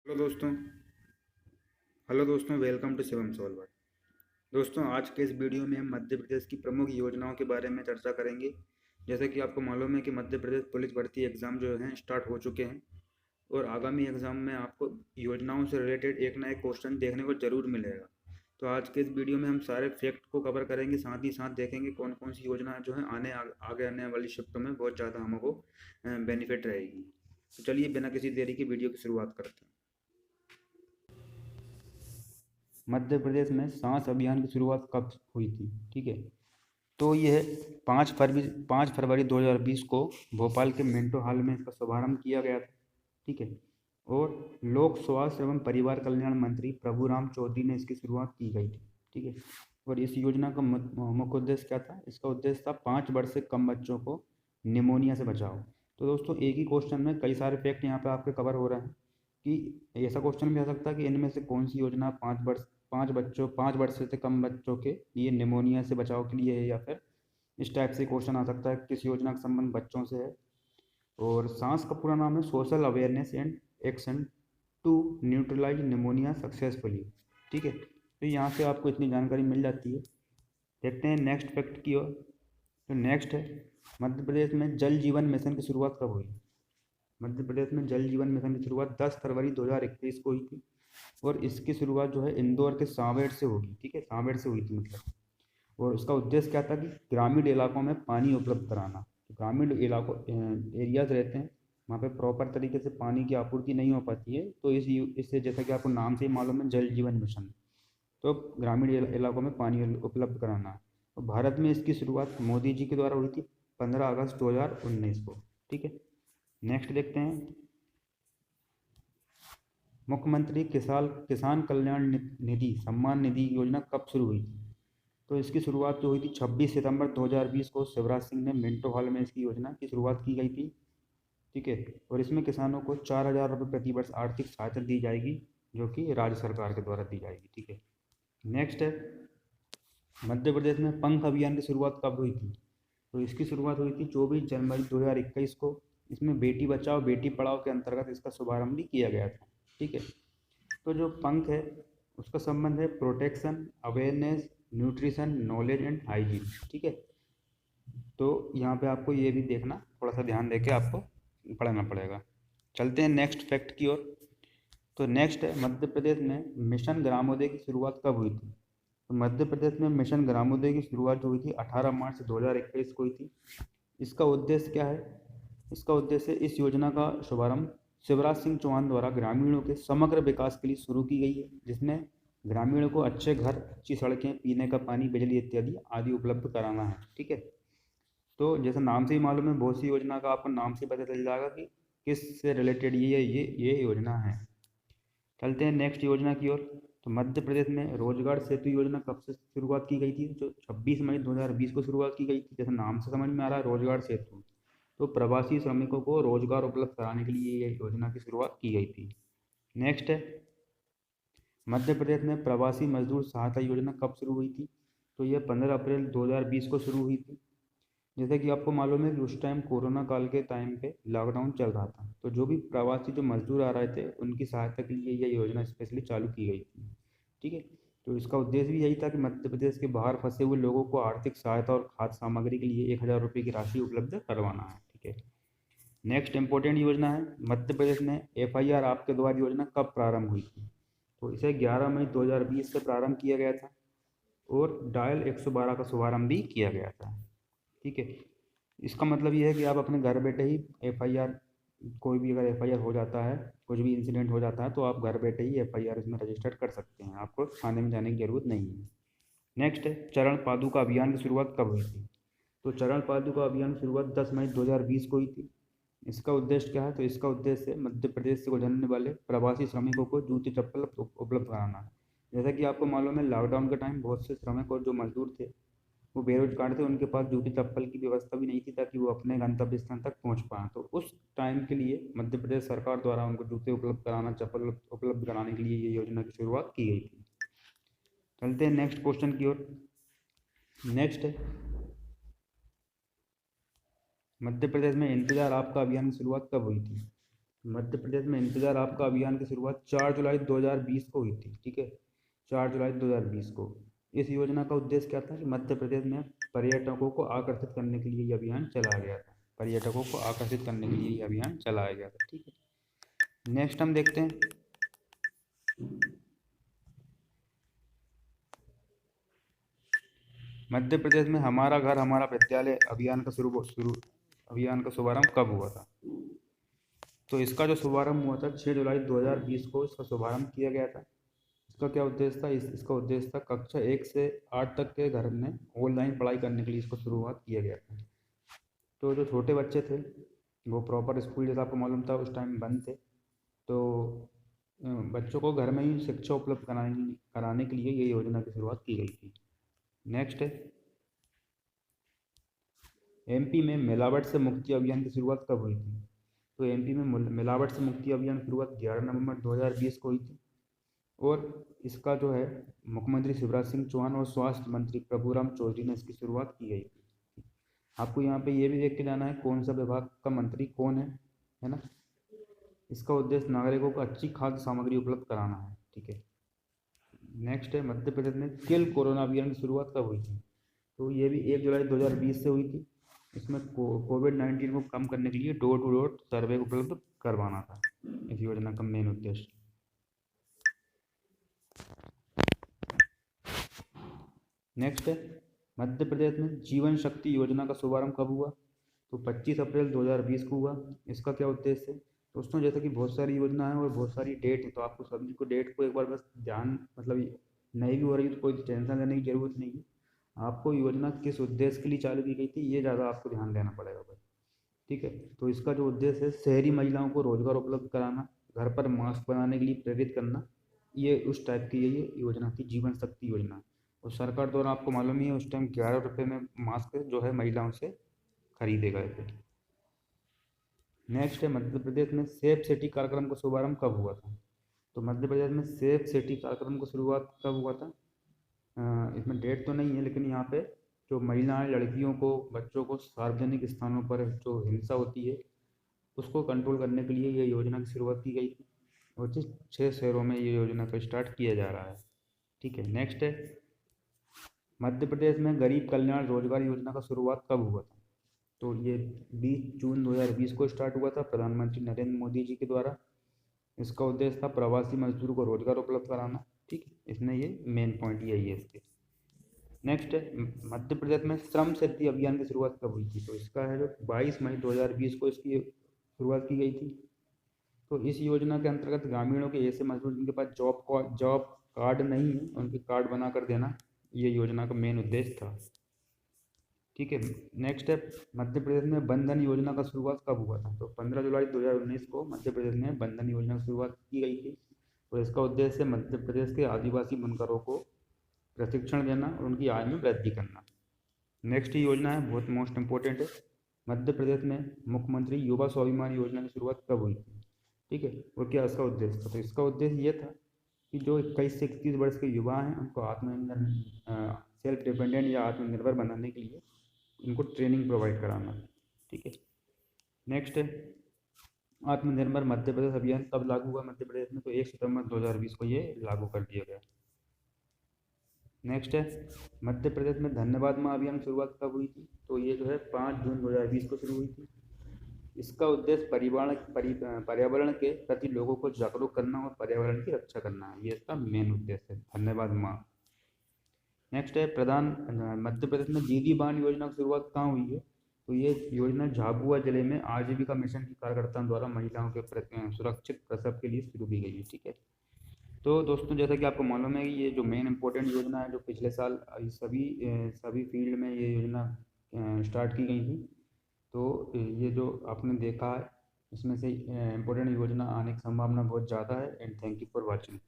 Hello दोस्तों। Hello दोस्तों, welcome to Shivam solver. दोस्तों, आज के इस वीडियो में हम मध्य प्रदेश की प्रमुख योजनाओं के बारे में चर्चा करेंगे। जैसे कि आपको मालूम है कि मध्य प्रदेश पुलिस भर्ती एग्ज़ाम जो हैं स्टार्ट हो चुके हैं, और आगामी एग्ज़ाम में आपको योजनाओं से रिलेटेड एक ना एक क्वेश्चन देखने को ज़रूर मिलेगा। तो आज के इस वीडियो में हम सारे फैक्ट को कवर करेंगे, साथ ही साथ देखेंगे कौन कौन सी योजना जो है आगे आने वाली शिफ्टों में बहुत ज़्यादा हमको बेनिफिट रहेगी। तो चलिए बिना किसी देरी की वीडियो की शुरुआत करते हैं। मध्य प्रदेश में सांस अभियान की शुरुआत कब हुई थी? ठीक है, तो यह 5 फरवरी 2020 को भोपाल के मिंटो हॉल में इसका शुभारंभ किया गया था। ठीक है, और लोक स्वास्थ्य एवं परिवार कल्याण मंत्री प्रभुराम चौधरी ने इसकी शुरुआत की गई थी। ठीक है, और इस योजना का मुख्य उद्देश्य क्या था? इसका उद्देश्य था 5 वर्ष से कम बच्चों को निमोनिया से बचाओ। तो दोस्तों, एक ही क्वेश्चन में कई सारे फैक्ट यहाँ पे आपके कवर हो रहे हैं कि ऐसा क्वेश्चन भी आ सकता है कि इनमें से कौन सी योजना 5 वर्ष से कम बच्चों के लिए निमोनिया से बचाव के लिए है, या फिर इस टाइप से क्वेश्चन आ सकता है किस योजना का संबंध बच्चों से है। और सांस का पूरा नाम है social awareness and action to neutralise pneumonia successfully. ठीक है, तो यहाँ से आपको इतनी जानकारी मिल जाती है। देखते हैं नेक्स्ट फैक्ट की ओर। तो नेक्स्ट है, मध्य प्रदेश में जल जीवन मिशन की शुरुआत कब हुई? मध्य प्रदेश में जल जीवन मिशन की शुरुआत 10 फरवरी 2021 को हुई थी, और इसकी शुरुआत जो है इंदौर के सांवेर से होगी। ठीक है, सांवेर से हुई थी मतलब। और उसका उद्देश्य क्या था कि ग्रामीण इलाकों में पानी उपलब्ध कराना। तो ग्रामीण इलाकों एरियाज रहते हैं, वहाँ पे प्रॉपर तरीके से पानी की आपूर्ति नहीं हो पाती है, तो इससे जैसा कि आपको नाम से ही मालूम है, जल जीवन मिशन, तो ग्रामीण इलाकों में पानी उपलब्ध कराना। तो भारत में इसकी शुरुआत मोदी जी के द्वारा हुई थी 15 अगस्त 2019 को। ठीक है, नेक्स्ट देखते हैं, मुख्यमंत्री किसान कल्याण निधि सम्मान निधि योजना कब शुरू हुई थी? तो इसकी शुरुआत जो हुई थी 26 सितंबर 2020 को शिवराज सिंह ने मिंटो हॉल में इसकी योजना की शुरुआत की गई थी। ठीक है, और इसमें किसानों को 4,000 रुपये प्रति वर्ष आर्थिक सहायता दी जाएगी, जो कि राज्य सरकार के द्वारा दी जाएगी। ठीक है, नेक्स्ट है, मध्य प्रदेश में पंख अभियान की शुरुआत कब हुई थी? तो इसकी शुरुआत हुई थी 24 जनवरी 2021 को। इसमें बेटी बचाओ बेटी पढ़ाओ के अंतर्गत इसका शुभारंभ भी किया गया था। ठीक है, तो जो पंख है उसका संबंध है protection, awareness, nutrition, knowledge and hygiene. ठीक है, तो यहाँ पे आपको ये भी देखना, थोड़ा सा ध्यान देके आपको पढ़ना पड़ेगा। चलते हैं नेक्स्ट फैक्ट की ओर। तो नेक्स्ट है, मध्य प्रदेश में मिशन ग्रामोदय की शुरुआत कब हुई थी? तो मध्य प्रदेश में मिशन ग्रामोदय की शुरुआत जो हुई थी 18 मार्च 2021 को हुई थी। इसका उद्देश्य क्या है? इसका उद्देश्य इस योजना का शुभारंभ शिवराज सिंह चौहान द्वारा ग्रामीणों के समग्र विकास के लिए शुरू की गई है, जिसमें ग्रामीणों को अच्छे घर, अच्छी सड़कें, पीने का पानी, बिजली इत्यादि आदि उपलब्ध कराना है। ठीक है, तो जैसे नाम से ही मालूम है, बहुत सी योजना का आपको नाम से पता चल जाएगा कि किस से रिलेटेड ये योजना है। चलते हैं नेक्स्ट योजना की ओर। तो मध्य प्रदेश में रोजगार सेतु योजना कब से शुरुआत की गई थी? जो 26 मई 2020 को शुरुआत की गई थी। जैसे नाम से समझ में आ रहा है, रोजगार सेतु, तो प्रवासी श्रमिकों को रोजगार उपलब्ध कराने के लिए ये योजना की शुरुआत की गई थी। नेक्स्ट है, मध्य प्रदेश में प्रवासी मजदूर सहायता योजना कब शुरू हुई थी? तो यह 15 अप्रैल 2020 को शुरू हुई थी। जैसे कि आपको मालूम है कि उस टाइम कोरोना काल के टाइम पे लॉकडाउन चल रहा था, तो जो भी प्रवासी जो मजदूर आ रहे थे उनकी सहायता के लिए यह योजना स्पेशली चालू की गई थी। ठीक है, तो इसका उद्देश्य भी यही था कि मध्य प्रदेश के बाहर फंसे हुए लोगों को आर्थिक सहायता और खाद्य सामग्री के लिए 1,000 रुपये की राशि उपलब्ध करवाना है। ठीक है, नेक्स्ट इंपॉर्टेंट योजना है, मध्य प्रदेश में FIR आपके द्वार योजना कब प्रारंभ हुई थी? तो इसे 11 मई 2020 से प्रारंभ किया गया था, और डायल 112 का शुभारंभ भी किया गया था। ठीक है, इसका मतलब ये है कि आप अपने घर बैठे ही FIR, कोई भी अगर FIR हो जाता है, कुछ भी इंसिडेंट हो जाता है, तो आप घर बैठे ही FIR इसमें रजिस्टर कर सकते हैं, आपको थाने में जाने की जरूरत नहीं है। नेक्स्ट है, चरण पादुका अभियान की शुरुआत कब हुई थी? तो चरण पादुका अभियान की शुरुआत 10 मई 2020 को हुई थी। इसका उद्देश्य क्या है? तो इसका उद्देश्य है मध्य प्रदेश से गुजरने वाले प्रवासी श्रमिकों को जूते चप्पल उपलब्ध कराना है। जैसा कि आपको मालूम है, लॉकडाउन के टाइम बहुत से श्रमिक और जो मजदूर थे वो बेरोजगार थे, उनके पास जूते चप्पल की व्यवस्था भी नहीं थी ताकि वो अपने गंतव्य स्थान तक पहुंच पाएँ। तो उस टाइम के लिए मध्य प्रदेश सरकार द्वारा उनको जूते उपलब्ध कराना, चप्पल उपलब्ध कराने के लिए ये योजना की शुरुआत की गई थी। चलते हैं नेक्स्ट क्वेश्चन की ओर। नेक्स्ट है, मध्य प्रदेश में इंतजार आपका अभियान की शुरुआत कब हुई थी? मध्य प्रदेश में इंतजार आपका अभियान की शुरुआत 4 जुलाई 2020 को हुई थी, ठीक है, 4 जुलाई 2020 को। इस योजना का उद्देश्य क्या था कि मध्य प्रदेश में पर्यटकों को आकर्षित करने के लिए ये अभियान चलाया गया था, पर्यटकों को आकर्षित करने के लिए ये अभियान चलाया गया था, ठीक है। नेक्स्ट हम देखते हैं मध्य प्रदेश में हमारा घर हमारा विद्यालय अभियान का शुभारंभ कब हुआ था। तो इसका जो शुभारंभ हुआ था 6 जुलाई 2020 को इसका शुभारंभ किया गया था। इसका क्या उद्देश्य था, इसका उद्देश्य था कक्षा 1 से 8 तक के घर में ऑनलाइन पढ़ाई करने के लिए इसको शुरुआत किया गया था। तो जो छोटे बच्चे थे वो प्रॉपर स्कूल, जैसा आपको मालूम था उस टाइम बंद थे, तो बच्चों को घर में ही शिक्षा उपलब्ध कराने के लिए ये योजना की शुरुआत की गई थी। नेक्स्ट है एमपी में मिलावट से मुक्ति अभियान की शुरुआत कब हुई थी। तो एमपी में मिलावट से मुक्ति अभियान की शुरुआत 11 नवंबर 2020 को हुई थी और इसका जो है मुख्यमंत्री शिवराज सिंह चौहान और स्वास्थ्य मंत्री प्रभुराम चौधरी ने इसकी शुरुआत की गई थी। आपको यहाँ पे ये भी देख के जाना है कौन सा विभाग का मंत्री कौन है ना। इसका उद्देश्य नागरिकों को अच्छी खाद्य सामग्री उपलब्ध कराना है, ठीक है। नेक्स्ट है मध्य प्रदेश में किल कोरोना अभियान की शुरुआत कब हुई थी। तो ये भी 1 जुलाई 2020 से हुई थी। इसमें कोविड-19 को कम करने के लिए डोर टू डोर सर्वे उपलब्ध करवाना था इस योजना का मेन उद्देश्य। नेक्स्ट है मध्य प्रदेश में जीवन शक्ति योजना का शुभारंभ कब हुआ। तो 25 अप्रैल 2020 को हुआ। इसका क्या उद्देश्य है दोस्तों, जैसे कि बहुत सारी योजना है और बहुत सारी डेट है, तो आपको सभी को डेट को एक बार बस ध्यान, मतलब नहीं भी हो रही तो कोई टेंशन लेने की जरूरत नहीं है। आपको योजना किस उद्देश्य के लिए चालू की गई थी ये ज़्यादा आपको ध्यान देना पड़ेगा भाई, ठीक है। तो इसका जो उद्देश्य है शहरी महिलाओं को रोजगार उपलब्ध कराना, घर पर मास्क बनाने के लिए प्रेरित करना, ये उस टाइप की ये योजना थी जीवन शक्ति योजना। और सरकार द्वारा आपको मालूम ही है उस टाइम 11 रुपये में मास्क जो है महिलाओं से खरीदे गए थे। नेक्स्ट है मध्य प्रदेश में सेफ सिटी कार्यक्रम का शुभारंभ कब हुआ था। तो मध्य प्रदेश में सेफ सिटी कार्यक्रम की शुरुआत कब हुआ था, इसमें डेट तो नहीं है, लेकिन यहाँ पे जो महिलाएं, लड़कियों को, बच्चों को सार्वजनिक स्थानों पर जो हिंसा होती है उसको कंट्रोल करने के लिए ये योजना की शुरुआत की गई थी और जिस 6 शहरों में ये योजना को स्टार्ट किया जा रहा है, ठीक है। नेक्स्ट है मध्य प्रदेश में गरीब कल्याण रोजगार योजना का शुरुआत कब हुआ था। तो ये 20 जून 2020 को स्टार्ट हुआ था प्रधानमंत्री नरेंद्र मोदी जी के द्वारा। इसका उद्देश्य था प्रवासी मजदूरों को रोजगार उपलब्ध कराना, ठीक है। इसमें ये मेन पॉइंट यही है इसके। नेक्स्ट है मध्य प्रदेश में श्रम सिद्धि अभियान की शुरुआत कब हुई थी। तो इसका है जो 22 मई 2020 को इसकी शुरुआत की गई थी। तो इस योजना के अंतर्गत ग्रामीणों के ऐसे मजदूर जिनके पास जॉब कार्ड नहीं है उनके कार्ड बना कर देना ये योजना का मेन उद्देश्य था, ठीक है। नेक्स्ट है मध्य प्रदेश में बंधन योजना का शुरुआत कब हुआ था। तो 15 जुलाई 2019 को मध्य प्रदेश में बंधन योजना की शुरुआत की गई थी और इसका उद्देश्य मध्य प्रदेश के आदिवासी बुनकरों को प्रशिक्षण देना और उनकी आय में वृद्धि करना। नेक्स्ट योजना है बहुत मोस्ट इंपॉर्टेंट है, मध्य प्रदेश में मुख्यमंत्री युवा स्वाभिमान योजना की शुरुआत कब हुई थी, ठीक है। और क्या इसका उद्देश्य था। तो इसका उद्देश्य ये था कि जो 21 से 31 वर्ष के युवा हैं उनको सेल्फ डिपेंडेंट या आत्मनिर्भर बनाने के लिए उनको ट्रेनिंग प्रोवाइड कराना, ठीक है। नेक्स्ट है आत्मनिर्भर मध्य प्रदेश अभियान कब लागू हुआ मध्य प्रदेश में। तो 1 सितंबर 2020 को ये लागू कर दिया गया। नेक्स्ट है मध्य प्रदेश में धन्यवाद माँ अभियान की शुरुआत कब हुई थी। तो ये जो है 5 जून 2020 को शुरू हुई थी। इसका उद्देश्य पर्यावरण के प्रति लोगों को जागरूक करना और पर्यावरण की रक्षा करना है, ये इसका मेन उद्देश्य है धन्यवाद माँ। नेक्स्ट है मध्य प्रदेश में दीदी बाण योजना की शुरुआत कहाँ हुई है। तो ये योजना झाबुआ जिले में आजीविका मिशन के कार्यकर्ताओं द्वारा महिलाओं के सुरक्षित प्रसव के लिए शुरू की गई है, ठीक है। तो दोस्तों जैसा कि आपको मालूम है कि ये जो मेन इंपॉर्टेंट योजना है जो पिछले साल सभी फील्ड में ये योजना स्टार्ट की गई थी। तो ये जो आपने देखा है इसमें से इम्पोर्टेंट योजना आने की संभावना बहुत ज़्यादा है। And thank you for watching.